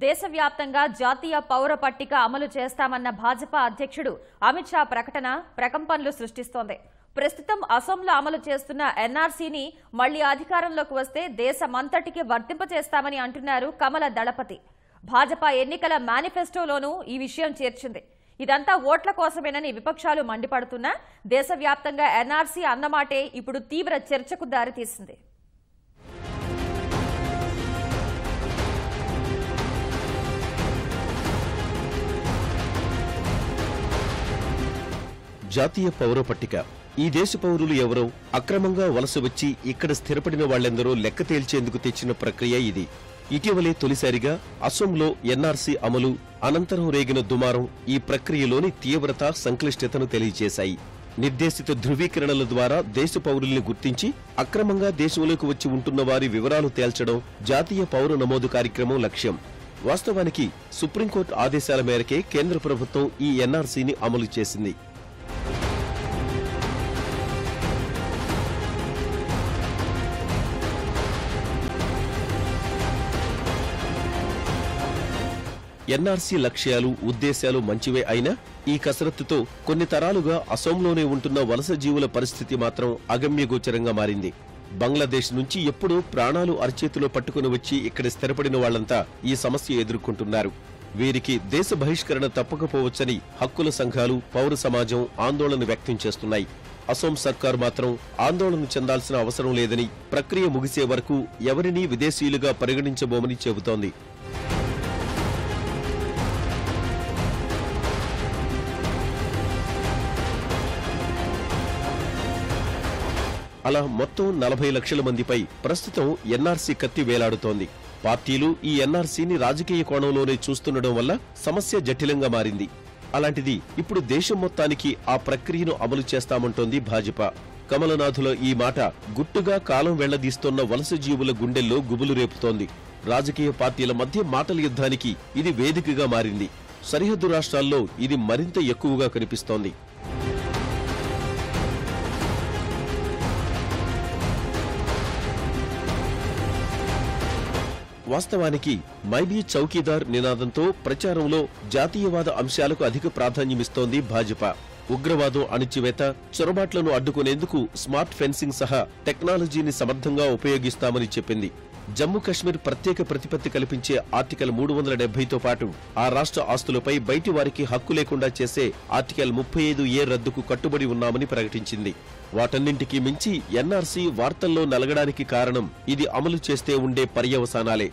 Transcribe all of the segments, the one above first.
దేశవ్యాప్తంగా జాతీయ పౌర పట్టిక అమలు చేస్తామన్న భాజపా అధ్యక్షుడు అమిత్ షా ప్రకటన ప్రకంపనలు సృష్టిస్తోంది. ప్రస్తుతం అసోంలో అమలు చేస్తున్న ఎన్ఆర్సీని మళ్లీ అధికారంలోకి వస్తే దేశమంతటికి వర్తింపచేస్తామని అంటున్నారు కమల దళపతి. భాజపా ఎన్నికల మేనిఫెస్టోలోనూ ఈ విషయం చేర్చింది. ఇదంతా ఓట్ల కోసమేనని విపక్షాలు మండిపడుతున్నా దేశవ్యాప్తంగా ఎన్ఆర్సీ అన్నమాటే ఇప్పుడు తీవ్ర చర్చకు దారితీసింది. జాతీయ పౌర పట్టిక ఈ దేశ పౌరులు ఎవరో, అక్రమంగా వలస వచ్చి ఇక్కడ స్థిరపడిన వాళ్లెందరో లెక్క తేల్చేందుకు తెచ్చిన ప్రక్రియ ఇది. ఇటీవలే తొలిసారిగా అసోంలో ఎన్ఆర్సీ అమలు అనంతరం రేగిన దుమారం ఈ ప్రక్రియలోని తీవ్రత, సంక్లిష్టతను తెలియజేశాయి. నిర్దేశిత ధృవీకరణల ద్వారా దేశ పౌరుల్ని గుర్తించి అక్రమంగా దేశంలోకి వచ్చి ఉంటున్న వారి వివరాలు తేల్చడం జాతీయ పౌర నమోదు కార్యక్రమం లక్ష్యం. వాస్తవానికి సుప్రీంకోర్టు ఆదేశాల మేరకే కేంద్ర ప్రభుత్వం ఈ ఎన్ఆర్సీని అమలు చేసింది. ఎన్ఆర్సీ లక్ష్యాలు, ఉద్దేశాలు మంచివే అయినా ఈ కసరత్తుతో కొన్ని తరాలుగా అసోంలోనే ఉంటున్న వలస జీవుల పరిస్థితి మాత్రం అగమ్యగోచరంగా మారింది. బంగ్లాదేశ్ నుంచి ఎప్పుడూ ప్రాణాలు అరచేతిలో పట్టుకుని వచ్చి ఇక్కడ స్థిరపడిన వాళ్లంతా ఈ సమస్య ఎదుర్కొంటున్నారు. వీరికి దేశ బహిష్కరణ తప్పకపోవచ్చని హక్కుల సంఘాలు, పౌర సమాజం ఆందోళన వ్యక్తం చేస్తున్నాయి. అసోం సర్కారు మాత్రం ఆందోళన చెందాల్సిన అవసరం లేదని, ప్రక్రియ ముగిసే వరకు ఎవరినీ విదేశీయులుగా పరిగణించబోమని చెబుతోంది. అలా మొత్తం 40 లక్షల మందిపై ప్రస్తుతం ఎన్ఆర్సీ కత్తి వేలాడుతోంది. పార్టీలు ఈ ఎన్ఆర్సీని రాజకీయ కోణంలోనే చూస్తుండడం వల్ల సమస్య జటిలంగా మారింది. అలాంటిది ఇప్పుడు దేశం మొత్తానికి ఆ ప్రక్రియను అమలు చేస్తామంటోంది భాజపా. కమలనాథుల ఈ మాట గుట్టుగా కాలం వెళ్లదీస్తోన్న వలస జీవుల గుండెల్లో గుబులు రేపుతోంది. రాజకీయ పార్టీల మధ్య మాటల యుద్ధానికి ఇది వేదికగా మారింది. సరిహద్దు రాష్ట్రాల్లో ఇది మరింత ఎక్కువగా కనిపిస్తోంది. వాస్తవానికి మైబీ చౌకీదార్ నినాదంతో ప్రచారంలో జాతీయవాద అంశాలకు అధిక ప్రాధాన్యమిస్తోంది భాజపా. ఉగ్రవాదం అణిచివేత, చొరబాట్లను అడ్డుకునేందుకు స్మార్ట్ ఫెన్సింగ్ సహా టెక్నాలజీని సమర్థంగా ఉపయోగిస్తామని చెప్పింది. జమ్మూ కశ్మీర్ ప్రత్యేక ప్రతిపత్తి కల్పించే ఆర్టికల్ 370తో పాటు ఆ రాష్ట్ర ఆస్తులపై బయటి వారికి హక్కు లేకుండా చేసే ఆర్టికల్ 35A రద్దుకు కట్టుబడి ఉన్నామని ప్రకటించింది. వాటన్నింటికీ మించి ఎన్ఆర్సీ వార్తల్లో నలగడానికి కారణం ఇది అమలు చేస్తే ఉండే పర్యవసానాలే.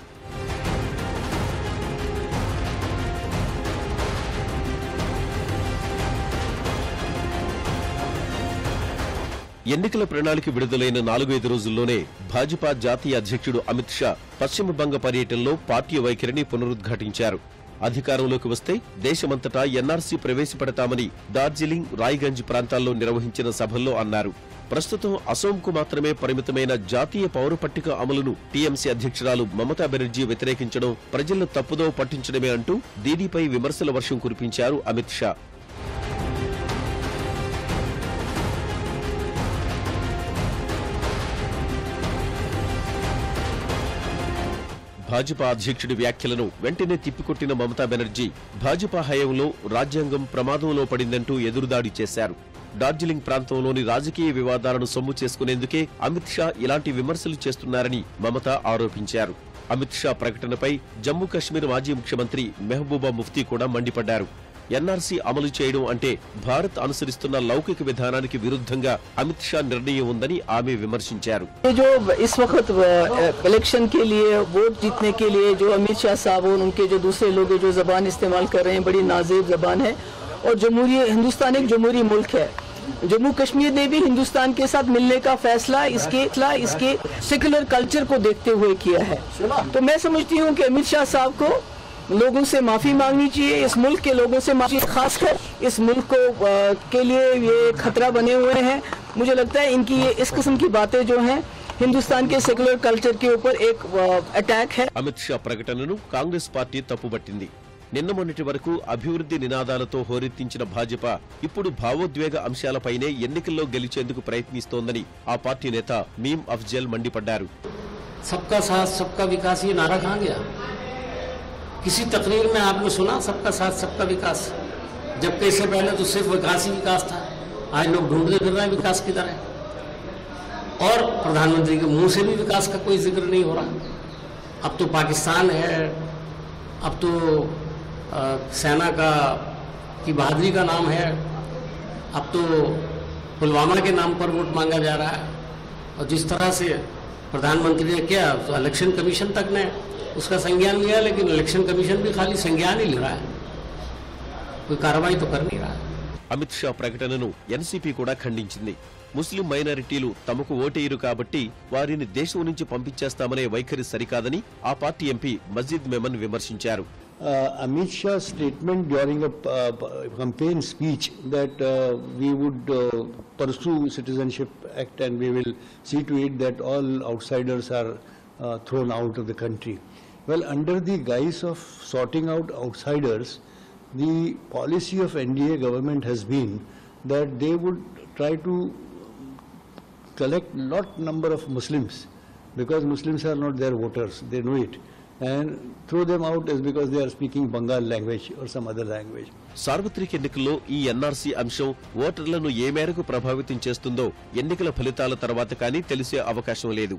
ఎన్నికల ప్రణాళిక విడుదలైన 4-5 రోజుల్లోనే భాజపా జాతీయ అధ్యక్షుడు అమిత్ షా పశ్చిమ బంగ పర్యటనలో పార్టీ వైఖరిని పునరుద్ఘాటించారు. అధికారంలోకి వస్తే దేశమంతటా ఎన్ఆర్సీ ప్రవేశపెడతామని డార్జిలింగ్, రాయ్గంజ్ ప్రాంతాల్లో నిర్వహించిన సభల్లో అన్నారు. ప్రస్తుతం అసోంకు మాత్రమే పరిమితమైన జాతీయ పౌర పట్టిక అమలును టీఎంసీ అధ్యక్షురాలు మమతా బెనర్జీ వ్యతిరేకించడం ప్రజలను తప్పుదోవ పట్టించడమే అంటూ దీనిపై విమర్శల వర్షం కురిపించారు అమిత్ షా. భాజపా అధ్యక్షుడి వ్యాఖ్యలను వెంటనే తిప్పికొట్టిన మమతా బెనర్జీ భాజపా హయాంలో రాజ్యాంగం ప్రమాదంలో పడిందంటూ ఎదురుదాడి చేశారు. డార్జిలింగ్ ప్రాంతంలోని రాజకీయ వివాదాలను సొమ్ము చేసుకునేందుకే అమిత్ షా ఇలాంటి విమర్శలు చేస్తున్నారని మమతా ఆరోపించారు. అమిత్ షా ప్రకటనపై జమ్మూ కశ్మీర్ మాజీ ముఖ్యమంత్రి మెహబూబా ముఫ్తీ కూడా మండిపడ్డారు. ఎన్ఆర్సీ అమలు చేయడం అంటే భారత్ అనుసరిస్తున్న లౌకిక విధానానికి విరుద్ధంగా అమిత్ షా నిర్ణయం ఉందని ఆమె విమర్శించారు. जो इस वक्त इलेक्शन के लिए वोट जीतने के लिए जो अमित शाह साहब और उनके जो दूसरे लोग जो जबान इस्तेमाल कर रहे हैं, बड़ी नाजेब जबान है और जमहूरी हिंदुस्तान एक जमहूरी मुल्क है. जम्मू कश्मीर ने भी हिंदुस्तान के साथ मिलने का फैसला इसके सेक्युलर कल्चर को देखते हुए किया है. तो मैं समझती हूँ कि अमित शाह साहब को लोगों से माफी मांगनी चाहिए, इस मुल्क के लोगों से माफी, खासकर इस मुल्क को के लिए ये खतरा बने हुए हैं. मुझे लगता है इनकी ये इस किस्म की बातें जो हैं हिंदुस्तान के सेक्युलर कल्चर के ऊपर एक अटैक है. అమిత్ షా ప్రకటనను కాంగ్రెస్ పార్టీ తప్పుబట్టింది. నిన్న మొన్నటి వరకు అభివృద్ధి నినాదాలతో హోరెత్తించిన భాజపా ఇప్పుడు భావోద్వేగ అంశాలపైనే ఎన్నికల్లో గెలిచేందుకు ప్రయత్నిస్తోందని ఆ పార్టీ నేత మీమ్ అఫ్జల్ మండిపడ్డారు. सबका साथ सबका विकास ये नारा कहाँ गया? किसी तकरीर में आपने सुना सबका साथ सबका विकास, जबकि इससे पहले तो सिर्फ विकास ही विकास था। आज लोग ढूंढते फिर रहे हैं विकास किधर है, और प्रधानमंत्री के मुंह से भी विकास का कोई जिक्र नहीं हो रहा। अब तो पाकिस्तान है, अब तो सेना की बहादुरी का नाम है, अब तो पुलवामा के नाम पर वोट मांगा जा रहा है। और जिस तरह से प्रधानमंत्री ने किया तो इलेक्शन कमीशन तक ने उसका संज्ञान लिया, लेकिन इलेक्शन कमीशन भी खाली संज्ञान ही ले रहा है, कोई कार्रवाई तो कर नहीं रहा है। అమిత్ షా ప్రకటనను ఎన్సీపీ కూడా ఖండించింది. ముస్లిం మైనారిటీలు తమకు ఓటేయరు కాబట్టి వారిని దేశం నుంచి పంపించేస్తామనే వైఖరి సరికాదని ఆ పార్టీ ఎంపీ మజీద్ మెమన్ విమర్శించారు. Amit Shah's statement during a campaign speech that we would pursue Citizenship Act and we will see to it that all outsiders are thrown out of the country. Well, under the guise of sorting out outsiders, the policy of NDA government has been that they would try to collect lot number of Muslims, because Muslims are not their voters, they know it, and throw them out is because they are speaking Bengal language or some other language. సార్వత్రిక ఎన్నికల్లో ఈ NRC అంశం ఓటర్లను ఏ మేరకు ప్రభావితం చేస్తుందో ఎన్నికల ఫలితాల తర్వాత కానీ తెలిసే అవకాశం లేదు.